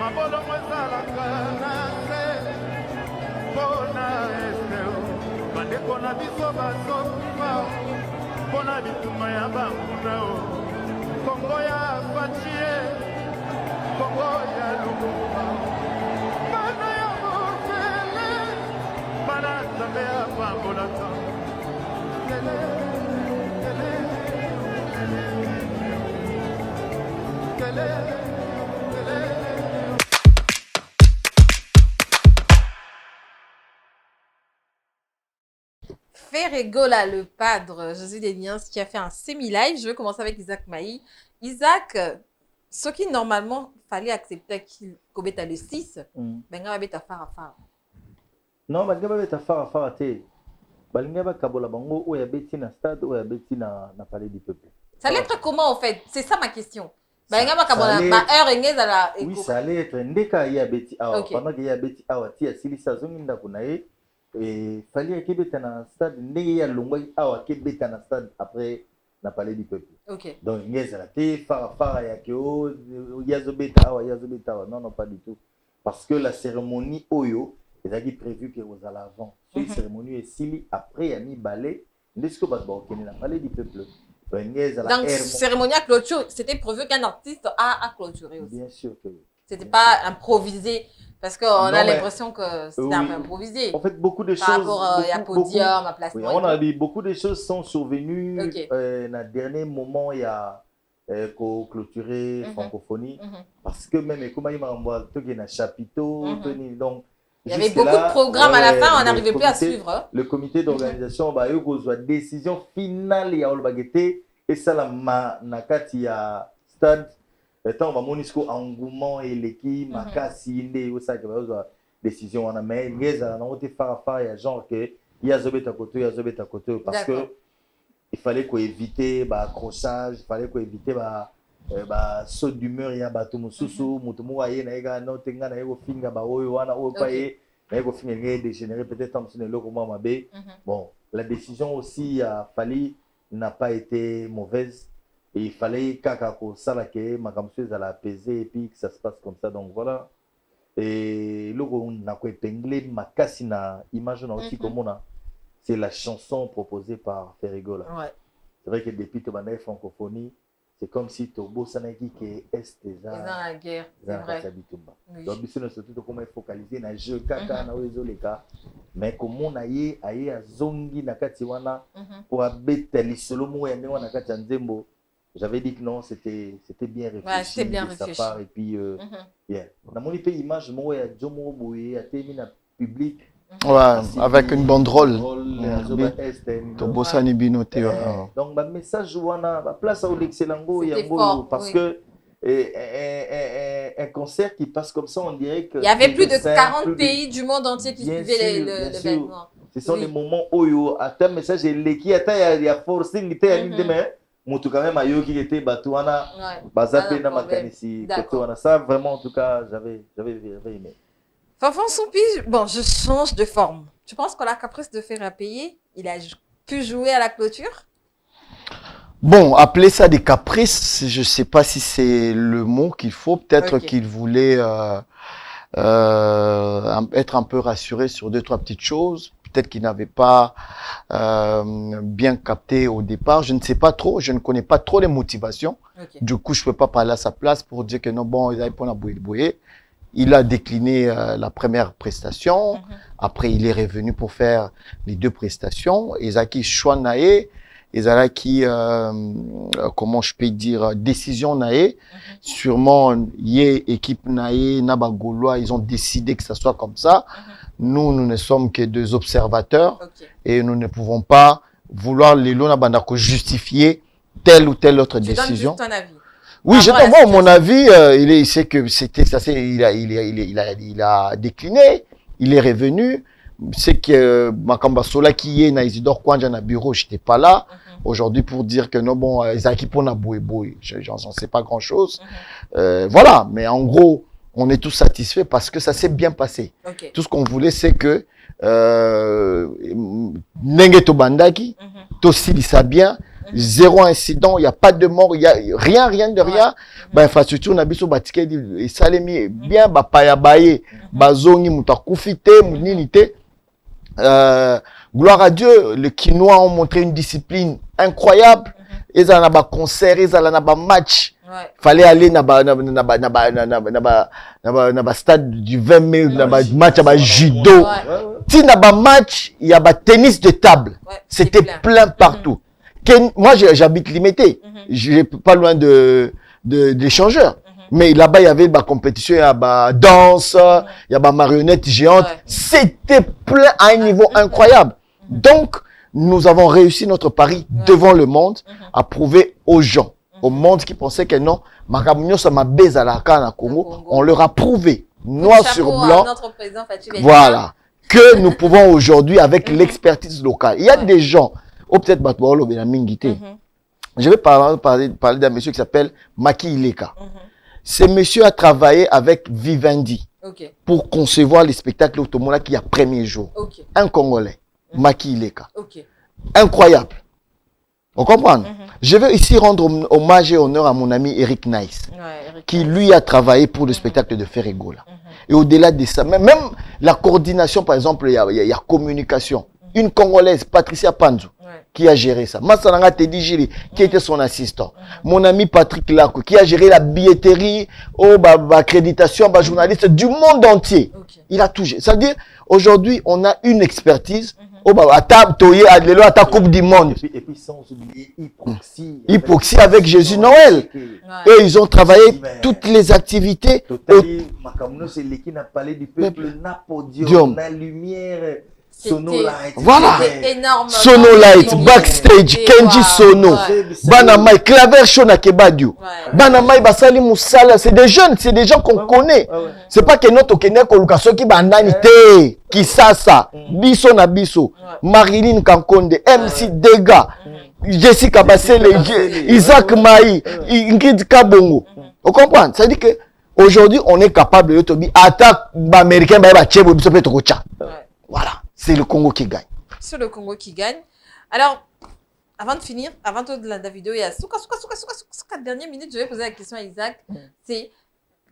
mabolongo ezalaka na se mpona esteo bandeko na biso bazoba mpona bituma ya banguna o kongo ya facie kongo ya lumumba bana ya mofele bana nzambe ya pambolaka Ferregola, le padre Jésus des Liens, qui a fait un semi-live. Je vais commencer avec Isaac Maï. Isaac, ce qui normalement fallait accepter qu'il comette le 6, ben va mettre à faire. Non, mais va mettre à faire te. Balinga ba kabola bango o ya beti na stade o ya beti na palais du peuple. Ça allait être comment en fait? C'est ça ma question. Balinga ba kabola ba heure engez à la. Oui, ça allait être ndeka ya beti awa. Pendant que ya beti awa ti asili sa zonginda kunae. Et fallait que beta na stade ndenge ya longwa awa ke beta na stade après na palais du peuple. OK. Donc ngeza la te fara ya ke o yazo beta awa non non pas du tout parce que la cérémonie oyo ezaki prévu que aux à l'avant. Cette cérémonie est sili après ya mi ballet ndesiko ba okene na palais du peuple. Donc cérémonie à clôture, c'était prévu qu'un artiste a clôturé aussi. Bien sûr que oui. C'était pas improvisé. Parce qu'on a l'impression que c'était un peu improvisé. En fait, beaucoup de choses. Par rapport à podium, à placement. Oui, on a dit beaucoup de choses sont survenues. Dans le dernier moment, il y a clôturé francophonie. Parce que même comme il m'a envoyé un chapiteau, donc. Il y avait beaucoup de programmes à la fin, on n'arrivait plus à suivre. Le comité d'organisation a eu une décision finale, il y a eu et ça la nakati ya stade. Tant on va monisco engouement et l'équipe makasi inde ou ça que va décision on a mais ngeza na ote fara ya genre que il y a zobeta koto parce que il fallait qu'on éviter ba accrochage, il fallait qu'on éviter ba saut d'humeur ya bato mususu mutu mo aye na ega no tenga na ego finga ba oyo wana o paye na ego finga ngé dégénérer peut-être en le loko mama be. Bon, la décision aussi a fallu n'a pas été mauvaise. Et il fallait que ça à la apaiser et puis que ça se passe comme ça. Donc voilà. Et là, on a épinglé ma cassina image aussi comme on a. C'est la chanson proposée par Ferregola. Ouais. C'est vrai que depuis que tu francophonie, c'est comme si tu as Sanaki qui est est déjà dans la guerre. C'est vrai. Oui. Donc, c'est surtout comment focaliser dans le jeu, kaka, na ozo les cas. Mais comme on a eu à zongi na katiwana pour abeter les solo moya ne wana katanzembo. J'avais dit que non, c'était bien réfléchi ouais, bien de réfléchi. sa part et puis yeah. Dans mon image moi ya Jomo Boye a terminé na public. Ouais, avec une banderole. Tobosani binoté. Donc le message wana place au l'excellengo yango parce que un concert qui passe comme ça on dirait que il y avait plus de 40 pays du monde entier qui suivaient l'événement. Ce sont les moments où à un message qui attend il y a forcing il était mutu quand même ayoki était batouana bazape na makanisi wana ça vraiment en tout cas j'avais aimé. Fafan Soupi, bon, je change de forme. Tu penses que la caprice de Fer à payer, il a pu jouer à la clôture? Bon, appeler ça des caprices, je ne sais pas si c'est le mot qu'il faut. Peut-être qu'il voulait être un peu rassuré sur 2-3 petites choses. Peut-être qu'il n'avait pas bien capté au départ. Je ne sais pas trop, je ne connais pas trop les motivations. Du coup, je ne peux pas parler à sa place pour dire que non, bon, il a pour la bouée. Il a décliné la première prestation. Après, il est revenu pour faire les 2 prestations. Ezaki Chouanae, Ezaki, comment je peux dire, décision Nae. Sûrement, Yé, équipe Nae, Nabagolois, ils ont décidé que ça soit comme ça. Nous ne sommes que 2 observateurs et nous ne pouvons pas vouloir les lois Nabandako justifier telle ou telle autre décision. Tu donnes juste ton avis. Oui, je donne mon avis. Il sait que c'était ça. Il a décliné. Il est revenu. C'est que Makamba Sola qui est na Isidore Kwanja na bureau, j'étais pas là. Aujourd'hui pour dire que non bon, Ezaki pour na boué. J'en sais pas grand chose. Voilà. Mais en gros, on est tous satisfaits parce que ça s'est bien passé. Tout ce qu'on voulait, c'est que Nengeto Bandaki, Tosili ça bien. 0 incident, il n'y a pas de mort, il n'y a rien de rien. Bah, infrastructure, n'a biso batike, et salemi, bien, bah, paya baye, bazongi, mutakufite, muninite. Gloire à Dieu, les Quinois ont montré une discipline incroyable. Ils ont un concert, ils ont un match. Fallait aller dans le stade du 20 mai, dans le match à judo. Si dans le match, il y a un tennis de table. C'était plein partout. Moi, j'habite limité. Je n'ai pas loin d'échangeurs. Mais là-bas, il y avait la compétition, il y a la danse, il y a la marionnette géante. C'était plein à un niveau incroyable. Donc, nous avons réussi notre pari devant le monde à prouver aux gens, au monde qui pensait que non, on leur a prouvé, noir sur blanc, voilà, que nous pouvons aujourd'hui, avec l'expertise locale. Il y a des gens, ou peut-être je vais parler d'un monsieur qui s'appelle Maki Ileka. Ce monsieur a travaillé avec Vivendi pour concevoir les spectacles automola qui a premier jour. Un Congolais, Maki Ileka. Incroyable. On comprend? Je veux ici rendre hommage et honneur à mon ami Eric Nice, qui lui a travaillé pour le spectacle de Ferregola. Et au-delà de ça, même la coordination, par exemple, il y a communication. Une Congolaise, Patricia Panzo, qui a géré ça. Massananga Teddy Gili, qui était son assistant. Mon ami Patrick Lako, qui a géré la billetterie, l'accréditation, journaliste du monde entier. Il a tout géré. C'est-à-dire, aujourd'hui, on a une expertise. À ta Coupe du Monde. Et puis sans oublier Hypoxie avec Jésus Noël. Eux, ils ont travaillé toutes les activités. C'est l'équipe n'a parlé du peuple, n'a podium, n'a lumière. Sonolight. Voilà. Énorme. Sonolight, backstage, Kenji Sono. Banamai, Claver Shona Kebadio. Banamai Basali Moussala. C'est des jeunes, c'est des gens qu'on connaît. C'est pas que notre Kenya Kolukaso qui bananité, qui ça. Biso na biso. Marilyn Kankonde, MC Dega, Jessica Bassele, Isaac Maï, Ingrid Kabongo. Vous comprenez? Ça veut dire que aujourd'hui, on est capable de te dire, attaque américain, voilà. C'est le Congo qui gagne. C'est le Congo qui gagne. Alors, avant de finir, avant de la vidéo, il y a 4 dernières minutes, je vais poser la question à Isaac. C'est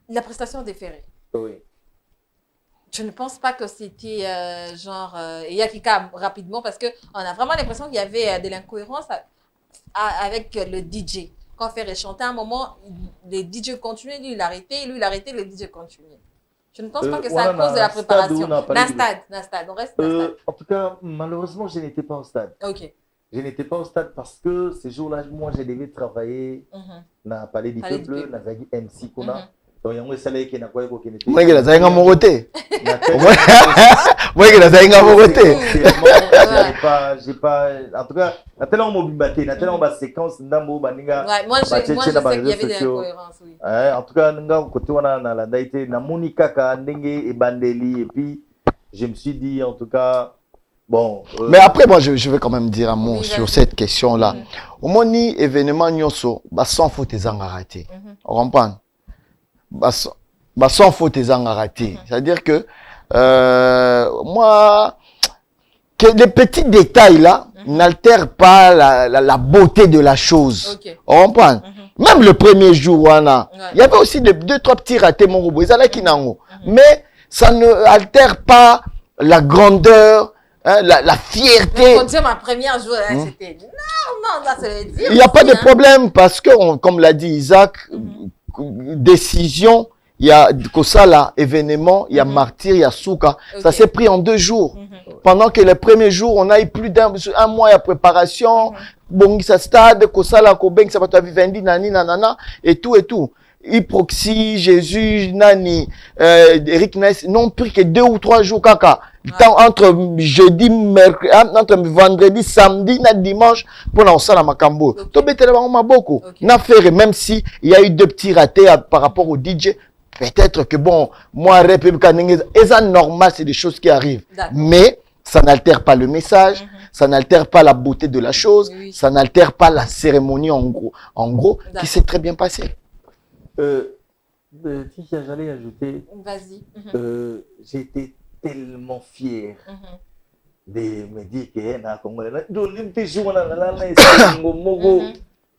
la prestation des Ferré. Oui. Je ne pense pas que c'était Yakika rapidement parce qu'on a vraiment l'impression qu'il y avait de l'incohérence avec le DJ. Quand Ferré chantait, à un moment, les DJ continuaient, lui il arrêtait, le DJ continuait. Je ne pense pas que c'est à cause de la préparation. Nastad, on reste Nastad. En tout cas, malheureusement, je n'étais pas au stade. Je n'étais pas au stade parce que ce jour-là, moi, je devais travailler dans le Palais du Peuple, dans la MC Kona. Donc, il y a un salaire qui n'a pas été fait. Moi, je n'ai pas moté. J'ai pas. En tout cas, la télé en mobilité, la télé en séquence, moi, je sais qu'il y avait des incohérences. En tout cas, côté on a la daité, na Monika Kandenge et Bandeli, et puis je me suis dit, en tout cas, bon. Mais après, moi, je vais quand même dire un mot sur cette question-là. Au moins, ni événement nyonso, sans faute et raté. On comprend? Sans faute et raté. C'est-à-dire que moi, que les petits détails là n'altèrent pas la beauté de la chose. On comprend? Même le premier jour, il y avait aussi deux, trois petits ratés, mon robot. Mais ça ne altère pas la grandeur, hein, la fierté. Quand tu ma première jour, c'était non, ça veut dire. Il n'y a pas de problème parce que, comme l'a dit Isaac, décision, il y a Kosala, événement, il y a martyr, il y a Souka. Ça s'est pris en 2 jours. Pendant que les premiers jours, on a eu plus d'un mois de préparation. Bongisa stade, Kosala, Kobeng, ça va te vendi, nani, nanana, et tout, et tout. Hyproxy, Jésus, Nani, Eric Ness, n'ont pris que 2 ou 3 jours, kaka. Entre jeudi, mercredi, entre vendredi, samedi, dimanche, pour lancer la Makambo. Beaucoup. N'a fait, même si il y a eu 2 petits ratés par rapport au DJ, peut-être que bon, moi, République, et ça normal, c'est des choses qui arrivent. Mais, ça n'altère pas le message, ça n'altère pas la beauté de la chose, ça n'altère pas la cérémonie en gros, qui s'est très bien passée. Si j'allais ajouter, j'ai été tellement fier de me dire que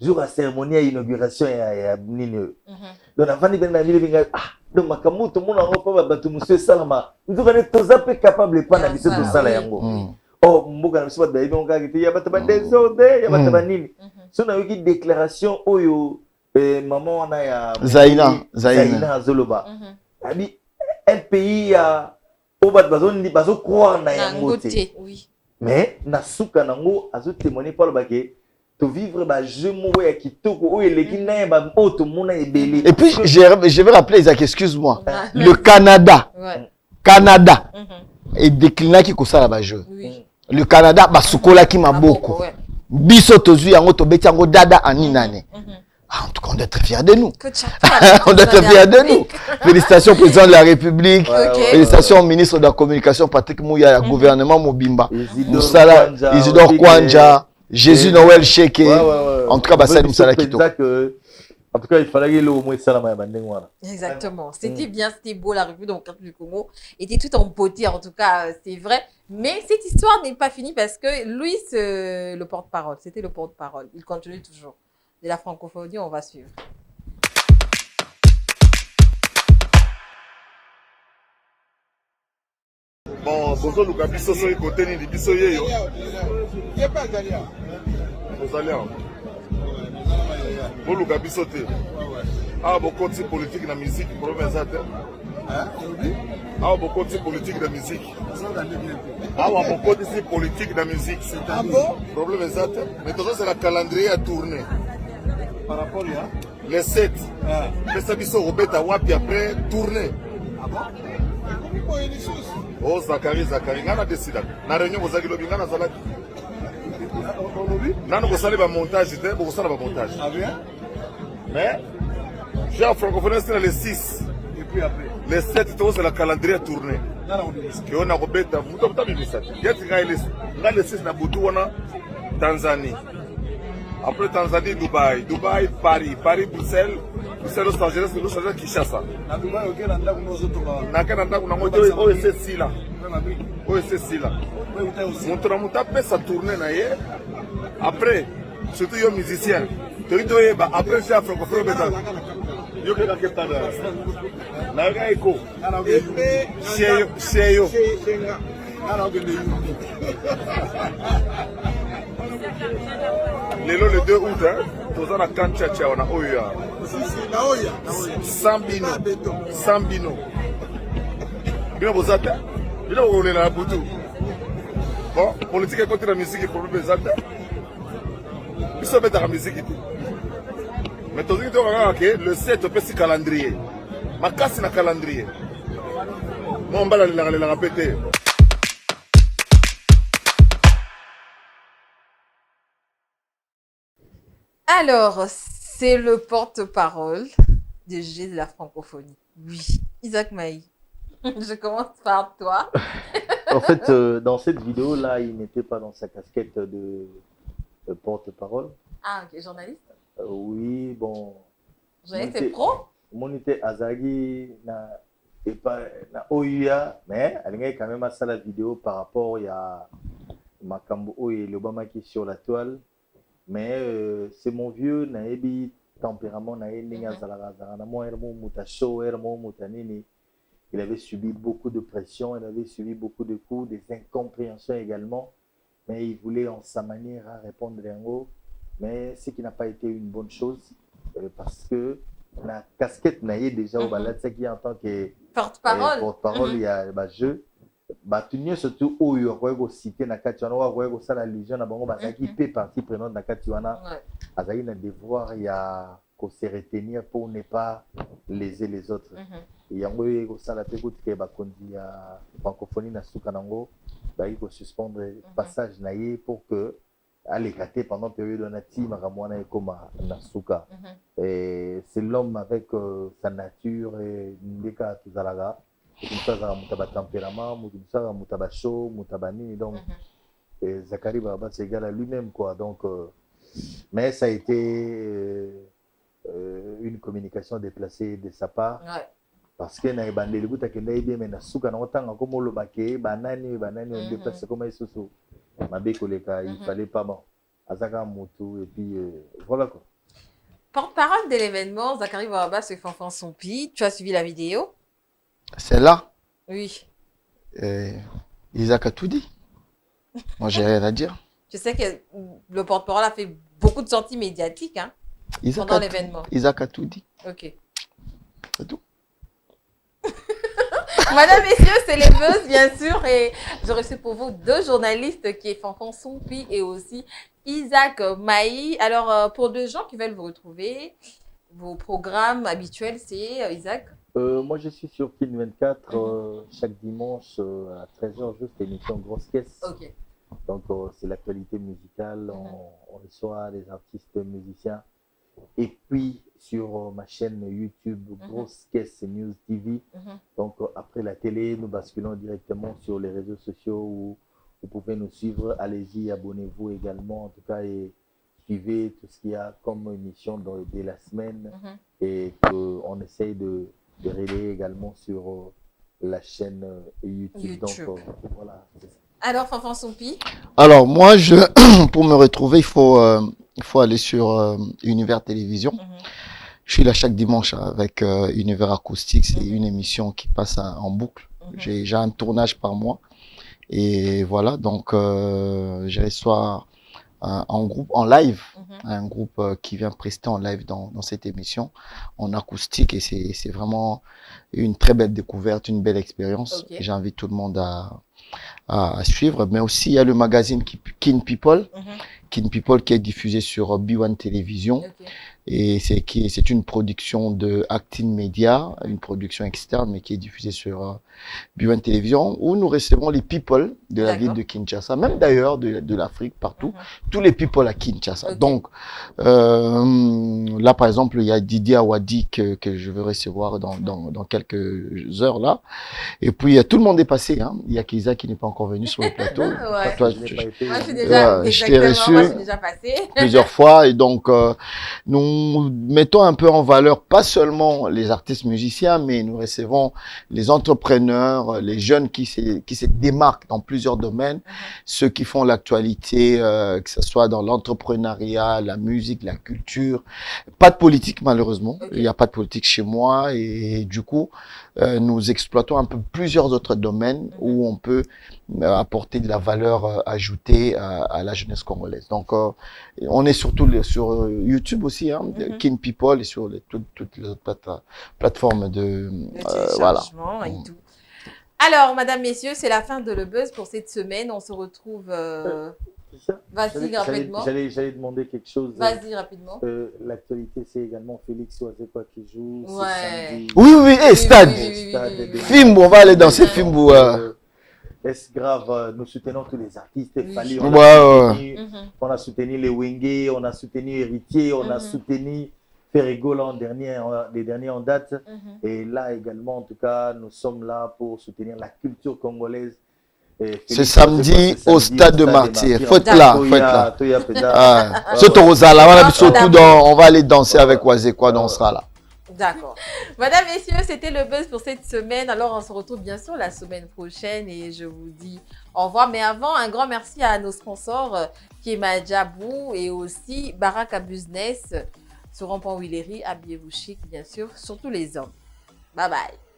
jour à cérémonie à inauguration à Nino. Donc avant de venir donc makamu tout le monde en pas battu monsieur Salama. Nous on est tous un peu capable pas d'habiter tout ça là yango. Oh mboka na biso ba donc il y a pas des autres, il y a pas nini. So na une déclaration oyo maman na ya Zaina Zoloba. Abi un pays a au bas bazo croire na yango te. Oui. Mais na suka nango azo témoigner par le baquet. Vivre et puis je vais rappeler Isaac, excuse-moi, le Canada est décliné qui ça là-bas jeu. Le Canada basukola qui m'a beaucoup biso tozui yango tobeti yango dada aninane. En tout cas, on doit être fiers de nous. On doit être fiers de nous. Félicitations au président de la République. Félicitations au ministre de la Communication Patrick Mouya, gouvernement Mobimba. Isidore Kwanja. Jésus Noël Cheke. En tout cas, ça nous ça qui en tout cas, il fallait qu'il au moins ça exactement. C'était bien, c'était beau la revue donc du Congo était tout en beauté en tout cas, c'est vrai. Mais cette histoire n'est pas finie parce que Louis, le porte-parole, c'était le porte-parole. Il continue toujours. De la francophonie, on va suivre. Bon, bonjour Lucas, biso so côté ni biso yeyo. Rosalia. Bon Lucas biso te. Ah beaucoup de politique na musique, problème ça te. Ah beaucoup de politique de musique. Ah beaucoup de politique de musique. Ah bon? Problème ça te. Mais tout ça c'est la calendrier à tourner. Par rapport à les 7. Mais ça biso Robert wapi après tourner. Ah bon? Oh Zakari, ngana décida. Na réunion vous avez lobi ngana zalaki. Nanu ko sala ba montage te, ko sala ba montage. Ah bien. Mais j'ai un francophone c'est le 6 et puis après les 7 c'est la calendrier tournée. Que on a robeta, muto mtabibisa. Yeti nga le 6 na butu wana Tanzanie. Après Tanzanie Dubaï, Paris, Bruxelles, Los Angeles, Kinshasa. Na Dubaï OK na ndaku nozo to ba. Na kana ndaku na ngoto OSC là. OSC là. Montra muta pesa tourner na ye. Après surtout yo musicien. Torito yeba après c'est francophone beta. Yo ke na ketana. Na ga eko. Cheyo. Ana ogende yu. Le 2 août, tous en a Kanchacha, on a Oya. Sambino. Bien vous êtes, bien vous roulez la boutou. Bon, politique contre la musique et problème des actes. Ils sont dans la musique. Mais tous les gens le 7 peut se calendrier. Ma casse na calendrier. Mon bal la répéter. Alors, c'est le porte-parole du G de la francophonie. Oui, Isaac Maï. Je commence par toi. En fait, dans cette vidéo-là, il n'était pas dans sa casquette de porte-parole. Ah, ok, journaliste. Oui, bon. Journaliste et pro. Mon était Azagi na et pas na Oya, mais elle a quand même à ça la vidéo par rapport à Makambo Oye, l'Obama qui est sur la toile. Mais c'est mon vieux, naebi tempérament, il avait subi beaucoup de pression, il avait subi beaucoup de coups, des incompréhensions également. Mais il voulait en sa manière à répondre à Ngo. Mais ce qui n'a pas été une bonne chose, parce que la casquette naïe déjà au balade, c'est qui en tant que porte-parole, il y a un jeu. Batunye surtout où il y a cité na katiwana wa ça la légion na bango bazaki pe partie prenante na katiwana azaki na devoir ya ko se retenir pour ne pas léser les autres yango yeko sala pe kutika bakondi ya francophonie na suka nango ba ko suspendre passage na ye pour que aller cater pendant période na ti makamwana ekoma na suka et c'est l'homme avec sa nature et ndeka tuzalaga mutaba mutaba tempérament mutaba mutaba chaud mutaba nini donc Zachary Baraba c'est égal à lui-même quoi donc mais ça a été une communication déplacée de sa part parce que na ebandeli buta kenda bien mais na suka na otanga comme le baké banani on déplace comme isusu mabe koleka il fallait pas bon azaka mutu et puis voilà quoi. Porte-parole de l'événement, Zachary Baraba se Fanfan Sompi, tu as suivi la vidéo? C'est là. Oui. Isaac a tout dit. Moi, j'ai rien à dire. Je sais que le porte-parole a fait beaucoup de sorties médiatiques pendant l'événement. Isaac a tout dit. Ok. C'est tout. Madame, messieurs, c'est les buzz, bien sûr. Et je reçois pour vous deux journalistes qui est Fanfan Sompi et aussi Isaac Maï. Alors, pour deux gens qui veulent vous retrouver, vos programmes habituels, c'est Isaac? Moi, je suis sur Film 24 chaque dimanche à 13h, juste émission Grosse Caisse. Okay. Donc, c'est l'actualité musicale. On reçoit des artistes musiciens. Et puis, sur ma chaîne YouTube Grosse Caisse News TV. Donc, après la télé, nous basculons directement sur les réseaux sociaux où vous pouvez nous suivre. Allez-y, abonnez-vous également. En tout cas, et suivez tout ce qu'il y a comme émission de la semaine. Et qu'on essaye de relayer également sur la chaîne YouTube. Donc, voilà. Alors, Fanfan Sompi? Alors, moi, pour me retrouver, il faut aller sur Univers Télévision. Je suis là chaque dimanche avec Univers Acoustique. C'est une émission qui passe en boucle. J'ai un tournage par mois. Et voilà, donc, je reçois en groupe, en live, un groupe qui vient prester en live dans cette émission, en acoustique, et c'est vraiment une très belle découverte, une belle expérience. Okay. J'invite tout le monde à suivre, mais aussi il y a le magazine Kin People, Kin People qui est diffusé sur B1 Télévision, et c'est une production de Actin Media, une production externe, mais qui est diffusée sur B1 Télévision, où nous recevons les people de la ville de Kinshasa, même d'ailleurs de l'Afrique, partout, tous les people à Kinshasa. Donc, là, par exemple, il y a Didier Awadi que je veux recevoir dans quelques heures, là. Et puis, tout le monde est passé, hein. Il y a Kiza qui n'est pas encore venu sur le plateau. Toi, je t'ai reçu plusieurs fois, et donc, nous mettons un peu en valeur, pas seulement les artistes musiciens, mais nous recevons les entrepreneurs, les jeunes qui se démarquent dans plusieurs domaines, ceux qui font l'actualité, que ce soit dans l'entrepreneuriat, la musique, la culture. Pas de politique, malheureusement. Il n'y a pas de politique chez moi, et du coup, nous exploitons un peu plusieurs autres domaines où on peut apporter de la valeur ajoutée à la jeunesse congolaise. Donc, on est surtout sur YouTube aussi, hein, Kin People, et sur toutes les autres plateformes de voilà. Et tout. Alors, madame, messieurs, c'est la fin de Le Buzz pour cette semaine. On se retrouve... Vas-y, rapidement. J'allais demander quelque chose. Vas-y, rapidement. L'actualité, c'est également Félix Oazekwa qui joue. Ouais. Oui, Stade. Fimbo, on va aller danser Fimbo. Est-ce grave? Nous soutenons tous les artistes. On a soutenu les Wenge, on a soutenu Héritier, on a soutenu Ferrigo les derniers en date. Et là également, en tout cas, nous sommes là pour soutenir la culture congolaise. C'est samedi au stade de Martyrs. Faut être là. On va aller danser avec Oazekwa, donc on sera là. D'accord. Madame, messieurs, c'était le buzz pour cette semaine. Alors, on se retrouve bien sûr la semaine prochaine et je vous dis au revoir. Mais avant, un grand merci à nos sponsors qui est Majabou et aussi Baraka Business sur Rond-Point Willery. Habillez-vous chic, bien sûr, surtout les hommes. Bye bye.